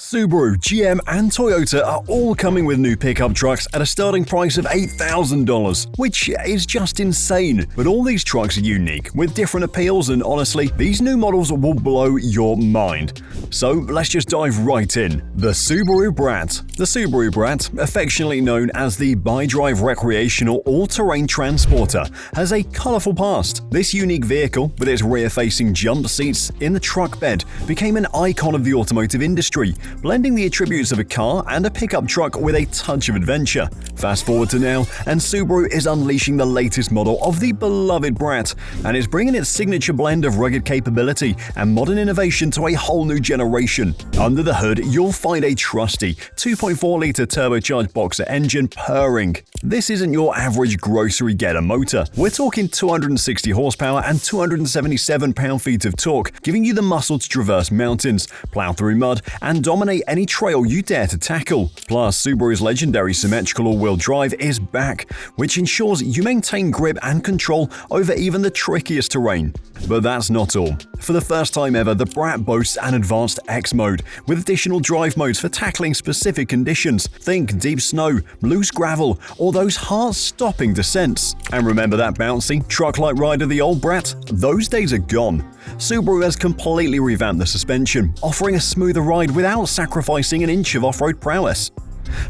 Subaru, GM, and Toyota are all coming with new pickup trucks at a starting price of $8,000, which is just insane. But all these trucks are unique, with different appeals, and honestly, these new models will blow your mind. So let's just dive right in. The Subaru Brat. The Subaru Brat, affectionately known as the bi-drive recreational all-terrain transporter, has a colorful past. This unique vehicle, with its rear-facing jump seats in the truck bed, became an icon of the automotive industry, blending the attributes of a car and a pickup truck with a touch of adventure. Fast forward to now, and Subaru is unleashing the latest model of the beloved Brat, and is bringing its signature blend of rugged capability and modern innovation to a whole new generation. Under the hood, you'll find a trusty 2.4-litre turbocharged boxer engine purring. This isn't your average grocery getter motor. We're talking 260 horsepower and 277 pound-feet of torque, giving you the muscle to traverse mountains, plow through mud, and dominate any trail you dare to tackle. Plus, Subaru's legendary symmetrical all-wheel drive is back, which ensures you maintain grip and control over even the trickiest terrain. But that's not all. For the first time ever, the Brat boasts an advanced X mode, with additional drive modes for tackling specific conditions. Think deep snow, loose gravel, or those heart-stopping descents. And remember that bouncy, truck-like ride of the old Brat? Those days are gone. Subaru has completely revamped the suspension, offering a smoother ride without sacrificing an inch of off-road prowess.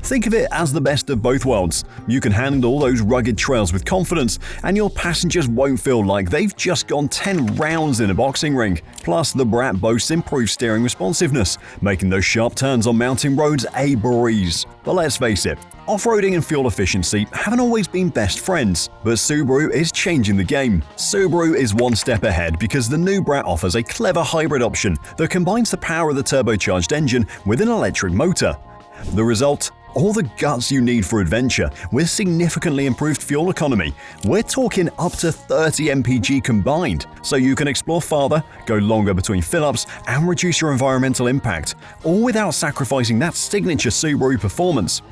Think of it as the best of both worlds. You can handle those rugged trails with confidence, and your passengers won't feel like they've just gone 10 rounds in a boxing ring. Plus, the Brat boasts improved steering responsiveness, making those sharp turns on mountain roads a breeze. But let's face it, off-roading and fuel efficiency haven't always been best friends, but Subaru is changing the game. Subaru is one step ahead because the new Brat offers a clever hybrid option that combines the power of the turbocharged engine with an electric motor. The result? All the guts you need for adventure, with significantly improved fuel economy. We're talking up to 30 mpg combined, so you can explore farther, go longer between fill-ups, and reduce your environmental impact, all without sacrificing that signature Subaru performance.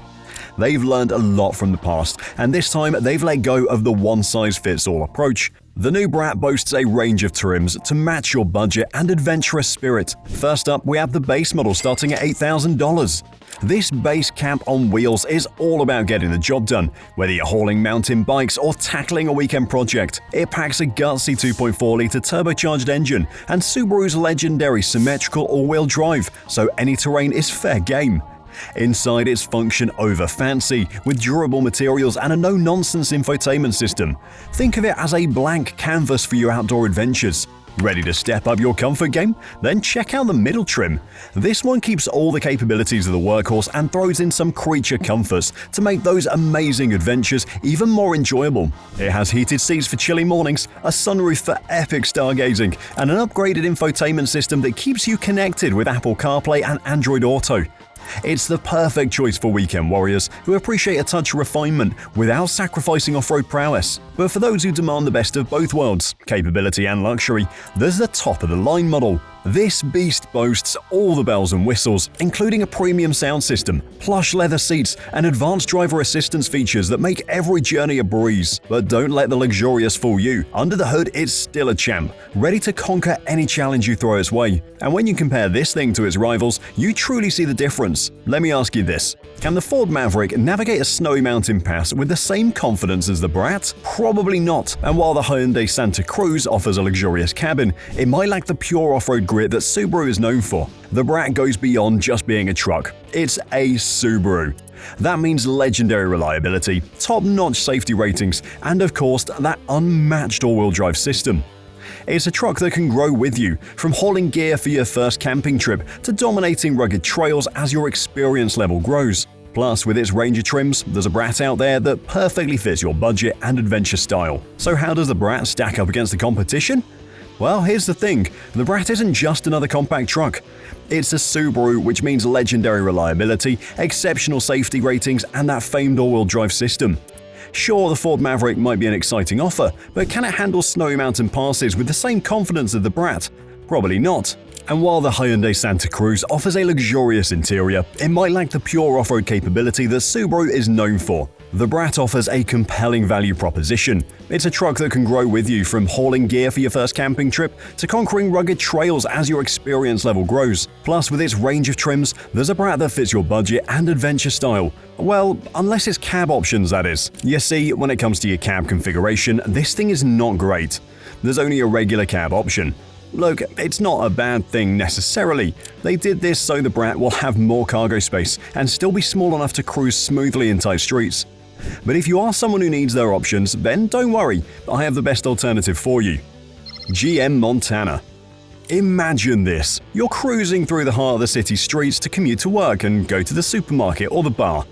They've learned a lot from the past, and this time they've let go of the one-size-fits-all approach. The new Brat boasts a range of trims to match your budget and adventurous spirit. First up, we have the base model starting at $8,000. This base camp on wheels is all about getting the job done, whether you're hauling mountain bikes or tackling a weekend project. It packs a gutsy 2.4-litre turbocharged engine and Subaru's legendary symmetrical all-wheel drive, so any terrain is fair game. Inside, it's function over fancy, with durable materials and a no-nonsense infotainment system. Think of it as a blank canvas for your outdoor adventures. Ready to step up your comfort game? Then check out the middle trim. This one keeps all the capabilities of the workhorse and throws in some creature comforts to make those amazing adventures even more enjoyable. It has heated seats for chilly mornings, a sunroof for epic stargazing, and an upgraded infotainment system that keeps you connected with Apple CarPlay and Android Auto. It's the perfect choice for weekend warriors who appreciate a touch of refinement without sacrificing off-road prowess. But for those who demand the best of both worlds, capability and luxury, there's the top-of-the-line model. This beast boasts all the bells and whistles, including a premium sound system, plush leather seats, and advanced driver assistance features that make every journey a breeze. But don't let the luxurious fool you. Under the hood, it's still a champ, ready to conquer any challenge you throw its way. And when you compare this thing to its rivals, you truly see the difference. Let me ask you this. Can the Ford Maverick navigate a snowy mountain pass with the same confidence as the Brat? Probably not. And while the Hyundai Santa Cruz offers a luxurious cabin, it might lack the pure off-road grit that Subaru is known for. The Brat goes beyond just being a truck. It's a Subaru. That means legendary reliability, top-notch safety ratings, and of course, that unmatched all-wheel drive system. It's a truck that can grow with you, from hauling gear for your first camping trip to dominating rugged trails as your experience level grows. Plus, with its range of trims, there's a Brat out there that perfectly fits your budget and adventure style. So how does the Brat stack up against the competition? Well, here's the thing, the Brat isn't just another compact truck. It's a Subaru, which means legendary reliability, exceptional safety ratings, and that famed all-wheel drive system. Sure, the Ford Maverick might be an exciting offer, but can it handle snowy mountain passes with the same confidence as the Brat? Probably not. And while the Hyundai Santa Cruz offers a luxurious interior, it might lack the pure off-road capability that Subaru is known for. The Brat offers a compelling value proposition. It's a truck that can grow with you, from hauling gear for your first camping trip to conquering rugged trails as your experience level grows. Plus, with its range of trims, there's a Brat that fits your budget and adventure style. Well, unless it's cab options, that is. You see, when it comes to your cab configuration, this thing is not great. There's only a regular cab option. Look, it's not a bad thing necessarily. They did this so the Brat will have more cargo space and still be small enough to cruise smoothly in tight streets. But if you are someone who needs their options, then don't worry, I have the best alternative for you. GM Montana. Imagine this. You're cruising through the heart of the city streets to commute to work and go to the supermarket or the bar.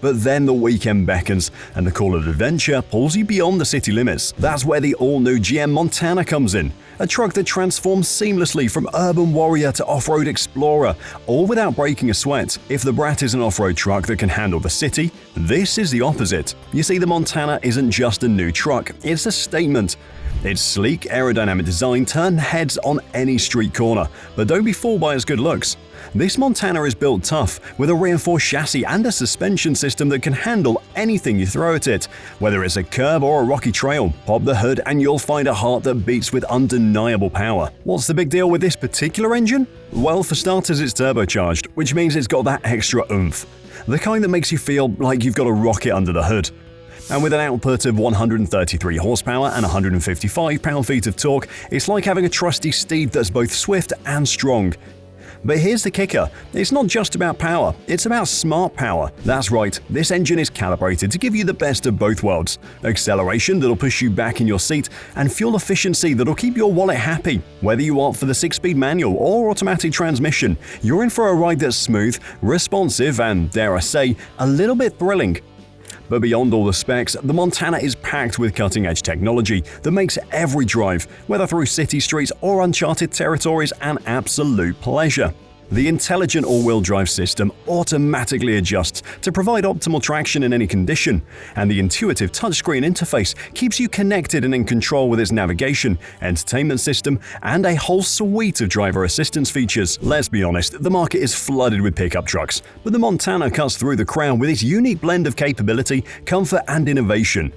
But then the weekend beckons, and the call of adventure pulls you beyond the city limits. That's where the all-new GM Montana comes in. A truck that transforms seamlessly from urban warrior to off-road explorer, all without breaking a sweat. If the Brat is an off-road truck that can handle the city, this is the opposite. You see, the Montana isn't just a new truck, it's a statement. Its sleek, aerodynamic design turns heads on any street corner, but don't be fooled by its good looks. This Montana is built tough, with a reinforced chassis and a suspension system that can handle anything you throw at it. Whether it's a curb or a rocky trail, pop the hood and you'll find a heart that beats with undeniable power. What's the big deal with this particular engine? Well, for starters, it's turbocharged, which means it's got that extra oomph. The kind that makes you feel like you've got a rocket under the hood. And with an output of 133 horsepower and 155 pound-feet of torque, it's like having a trusty steed that's both swift and strong. But here's the kicker, it's not just about power, it's about smart power. That's right, this engine is calibrated to give you the best of both worlds. Acceleration that'll push you back in your seat, and fuel efficiency that'll keep your wallet happy. Whether you opt for the 6-speed manual or automatic transmission, you're in for a ride that's smooth, responsive, and, dare I say, a little bit thrilling. But beyond all the specs, the Montana is packed with cutting-edge technology that makes every drive, whether through city streets or uncharted territories, an absolute pleasure. The intelligent all-wheel drive system automatically adjusts to provide optimal traction in any condition, and the intuitive touchscreen interface keeps you connected and in control with its navigation, entertainment system, and a whole suite of driver assistance features. Let's be honest, the market is flooded with pickup trucks, but the Montana cuts through the crowd with its unique blend of capability, comfort, and innovation.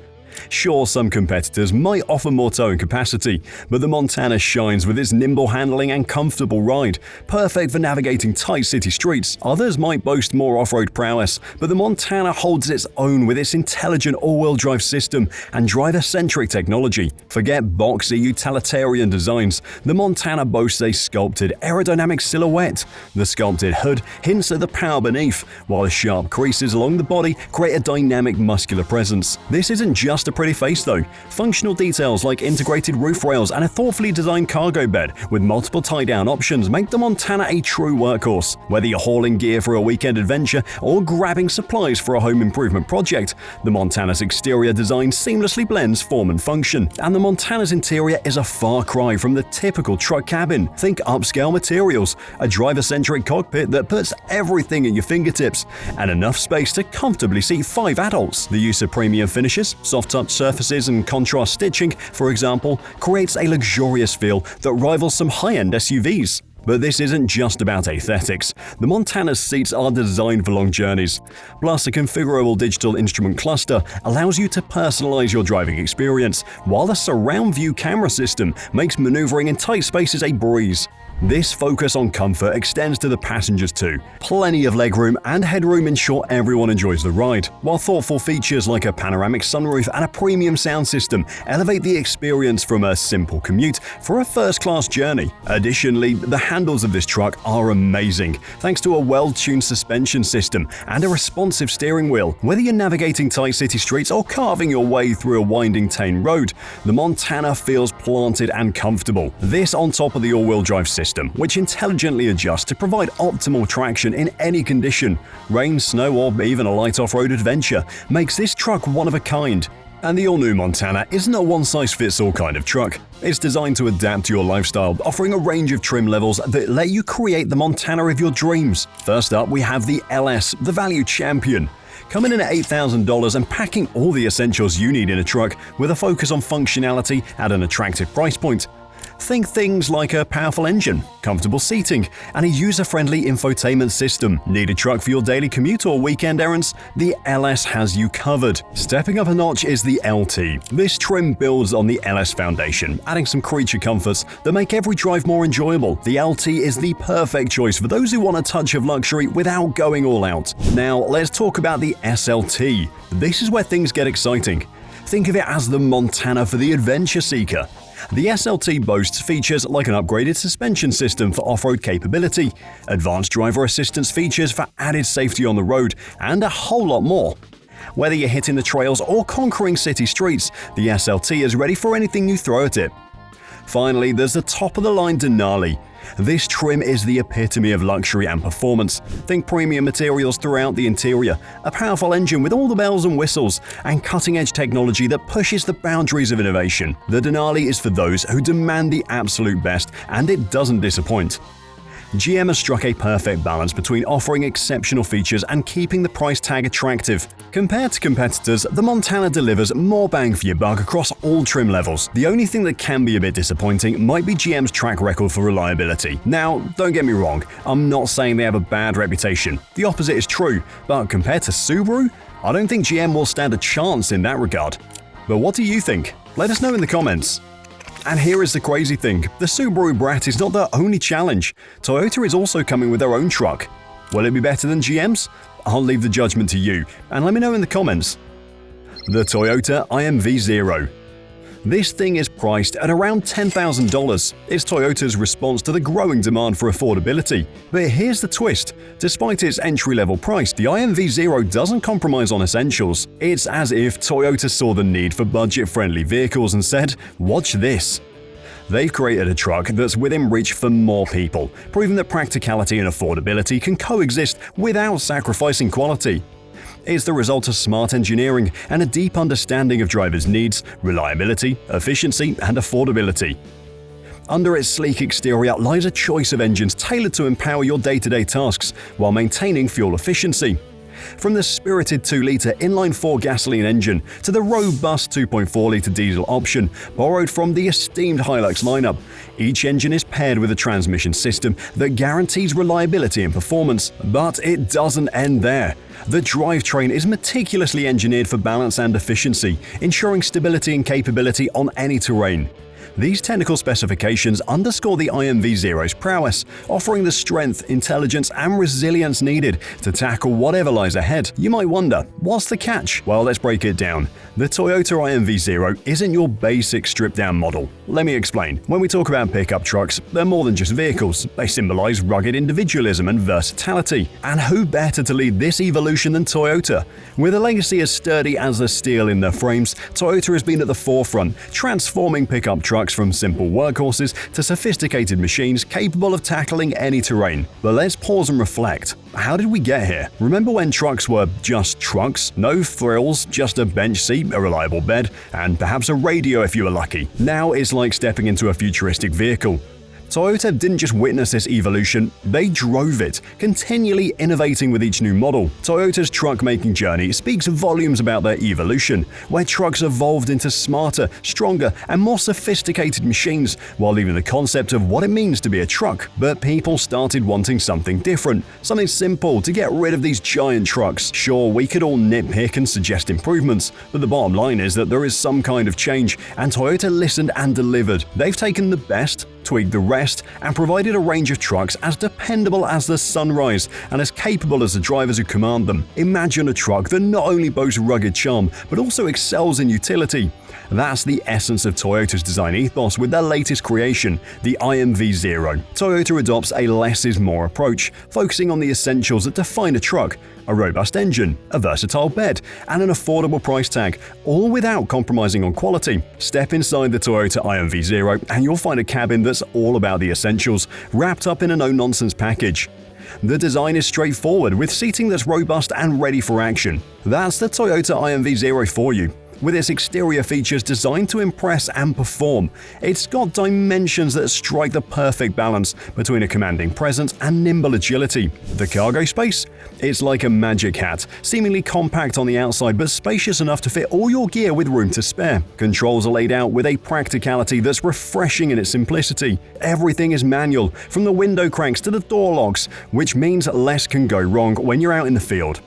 Sure, some competitors might offer more towing capacity, but the Montana shines with its nimble handling and comfortable ride, perfect for navigating tight city streets. Others might boast more off-road prowess, but the Montana holds its own with its intelligent all-wheel drive system and driver-centric technology. Forget boxy utilitarian designs, the Montana boasts a sculpted aerodynamic silhouette. The sculpted hood hints at the power beneath, while the sharp creases along the body create a dynamic muscular presence. This isn't just a pretty face though. Functional details like integrated roof rails and a thoughtfully designed cargo bed with multiple tie-down options make the Montana a true workhorse. Whether you're hauling gear for a weekend adventure or grabbing supplies for a home improvement project, the Montana's exterior design seamlessly blends form and function. And the Montana's interior is a far cry from the typical truck cabin. Think upscale materials, a driver-centric cockpit that puts everything at your fingertips, and enough space to comfortably seat 5 adults. The use of premium finishes, soft touch surfaces, and contrast stitching, for example, creates a luxurious feel that rivals some high-end SUVs. But this isn't just about aesthetics. The Montana's seats are designed for long journeys. Plus, a configurable digital instrument cluster allows you to personalize your driving experience, while the surround view camera system makes maneuvering in tight spaces a breeze. This focus on comfort extends to the passengers too. Plenty of legroom and headroom ensure everyone enjoys the ride, while thoughtful features like a panoramic sunroof and a premium sound system elevate the experience from a simple commute for a first-class journey. Additionally, the handles of this truck are amazing, thanks to a well-tuned suspension system and a responsive steering wheel. Whether you're navigating tight city streets or carving your way through a winding Tane road, the Montana feels planted and comfortable. This on top of the all-wheel drive system, which intelligently adjusts to provide optimal traction in any condition. Rain, snow, or even a light off-road adventure makes this truck one of a kind. And the all-new Montana isn't a one-size-fits-all kind of truck. It's designed to adapt to your lifestyle, offering a range of trim levels that let you create the Montana of your dreams. First up, we have the LS, the value champion. Coming in at $8,000 and packing all the essentials you need in a truck with a focus on functionality at an attractive price point. Think things like a powerful engine, comfortable seating, and a user-friendly infotainment system. Need a truck for your daily commute or weekend errands? The LS has you covered. Stepping up a notch is the LT. This trim builds on the LS foundation, adding some creature comforts that make every drive more enjoyable. The LT is the perfect choice for those who want a touch of luxury without going all out. Now, let's talk about the SLT. This is where things get exciting. Think of it as the Montana for the adventure seeker. The SLT boasts features like an upgraded suspension system for off-road capability, advanced driver assistance features for added safety on the road, and a whole lot more. Whether you're hitting the trails or conquering city streets, the SLT is ready for anything you throw at it. Finally, there's the top-of-the-line Denali. This trim is the epitome of luxury and performance. Think premium materials throughout the interior, a powerful engine with all the bells and whistles, and cutting-edge technology that pushes the boundaries of innovation. The Denali is for those who demand the absolute best, and it doesn't disappoint. GM has struck a perfect balance between offering exceptional features and keeping the price tag attractive. Compared to competitors, the Montana delivers more bang for your buck across all trim levels. The only thing that can be a bit disappointing might be GM's track record for reliability. Now, don't get me wrong, I'm not saying they have a bad reputation. The opposite is true, but compared to Subaru, I don't think GM will stand a chance in that regard. But what do you think? Let us know in the comments. And here is the crazy thing, the Subaru Brat is not their only challenge. Toyota is also coming with their own truck. Will it be better than GM's? I'll leave the judgment to you, and let me know in the comments. The Toyota IMV0. This thing is priced at around $10,000. It's Toyota's response to the growing demand for affordability. But here's the twist. Despite its entry-level price, the IMV0 doesn't compromise on essentials. It's as if Toyota saw the need for budget-friendly vehicles and said, "Watch this." They've created a truck that's within reach for more people, proving that practicality and affordability can coexist without sacrificing quality. It's the result of smart engineering and a deep understanding of drivers' needs, reliability, efficiency, and affordability. Under its sleek exterior lies a choice of engines tailored to empower your day-to-day tasks while maintaining fuel efficiency. From the spirited 2-liter inline-4 gasoline engine to the robust 2.4-liter diesel option borrowed from the esteemed Hilux lineup, each engine is paired with a transmission system that guarantees reliability and performance. But it doesn't end there. The drivetrain is meticulously engineered for balance and efficiency, ensuring stability and capability on any terrain. These technical specifications underscore the IMV0's prowess, offering the strength, intelligence, and resilience needed to tackle whatever lies ahead. You might wonder, what's the catch? Well, let's break it down. The Toyota IMV0 isn't your basic stripped-down model. Let me explain. When we talk about pickup trucks, they're more than just vehicles. They symbolize rugged individualism and versatility. And who better to lead this evolution than Toyota? With a legacy as sturdy as the steel in their frames, Toyota has been at the forefront, transforming pickup trucks from simple workhorses to sophisticated machines capable of tackling any terrain. But let's pause and reflect. How did we get here? Remember when trucks were just trucks? No frills, just a bench seat, a reliable bed, and perhaps a radio if you were lucky. Now it's like stepping into a futuristic vehicle. Toyota didn't just witness this evolution, they drove it, continually innovating with each new model. Toyota's truck-making journey speaks volumes about their evolution, where trucks evolved into smarter, stronger, and more sophisticated machines, while leaving the concept of what it means to be a truck. But people started wanting something different, something simple to get rid of these giant trucks. Sure, we could all nitpick and suggest improvements, but the bottom line is that there is some kind of change, and Toyota listened and delivered. They've taken the best, tweaked the rest, and provided a range of trucks as dependable as the sunrise and as capable as the drivers who command them. Imagine a truck that not only boasts rugged charm, but also excels in utility. That's the essence of Toyota's design ethos with their latest creation, the IMV0. Toyota adopts a less is more approach, focusing on the essentials that define a truck: a robust engine, a versatile bed, and an affordable price tag, all without compromising on quality. Step inside the Toyota IMV0 and you'll find a cabin that's all about the essentials, wrapped up in a no-nonsense package. The design is straightforward, with seating that's robust and ready for action. That's the Toyota IMV0 for you. with its exterior features designed to impress and perform. It's got dimensions that strike the perfect balance between a commanding presence and nimble agility. The cargo space? It's like a magic hat, seemingly compact on the outside but spacious enough to fit all your gear with room to spare. Controls are laid out with a practicality that's refreshing in its simplicity. Everything is manual, from the window cranks to the door locks, which means less can go wrong when you're out in the field.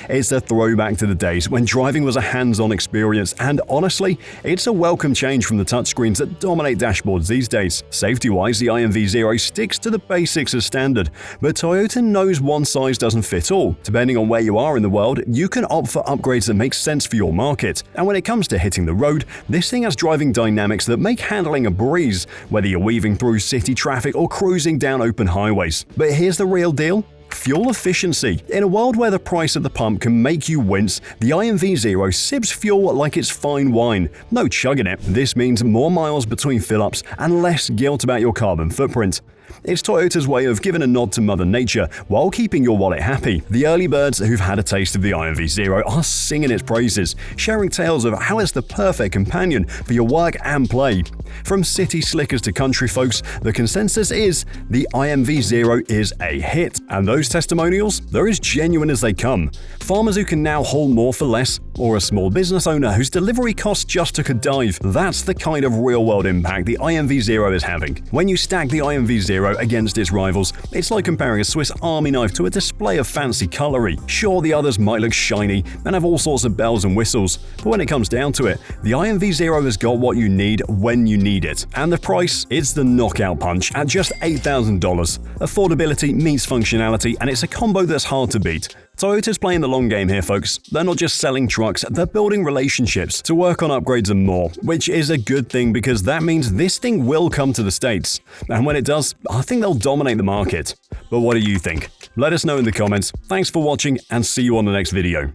It's a throwback to the days when driving was a hands-on experience, and honestly, it's a welcome change from the touchscreens that dominate dashboards these days. Safety-wise, the IMV0 sticks to the basics as standard, but Toyota knows one size doesn't fit all. Depending on where you are in the world, you can opt for upgrades that make sense for your market. And when it comes to hitting the road, this thing has driving dynamics that make handling a breeze, whether you're weaving through city traffic or cruising down open highways. But here's the real deal. Fuel efficiency. In a world where the price at the pump can make you wince, the IMV0 sips fuel like it's fine wine. No chugging it. This means more miles between fill-ups and less guilt about your carbon footprint. It's Toyota's way of giving a nod to Mother Nature while keeping your wallet happy. The early birds who've had a taste of the IMV0 are singing its praises, sharing tales of how it's the perfect companion for your work and play. From city slickers to country folks, the consensus is the IMV0 is a hit. And those testimonials? They're as genuine as they come. Farmers who can now haul more for less, or a small business owner whose delivery costs just took a dive. That's the kind of real-world impact the IMV0 is having. When you stack the IMV0 against its rivals, it's like comparing a Swiss Army knife to a display of fancy cutlery. Sure, the others might look shiny and have all sorts of bells and whistles, but when it comes down to it, the IMV0 has got what you need when you need it. And the price? It's the knockout punch at just $8,000. Affordability meets functionality, and it's a combo that's hard to beat. Toyota's playing the long game here, folks. They're not just selling trucks, they're building relationships to work on upgrades and more, which is a good thing because that means this thing will come to the States. And when it does, I think they'll dominate the market. But what do you think? Let us know in the comments. Thanks for watching, and see you on the next video.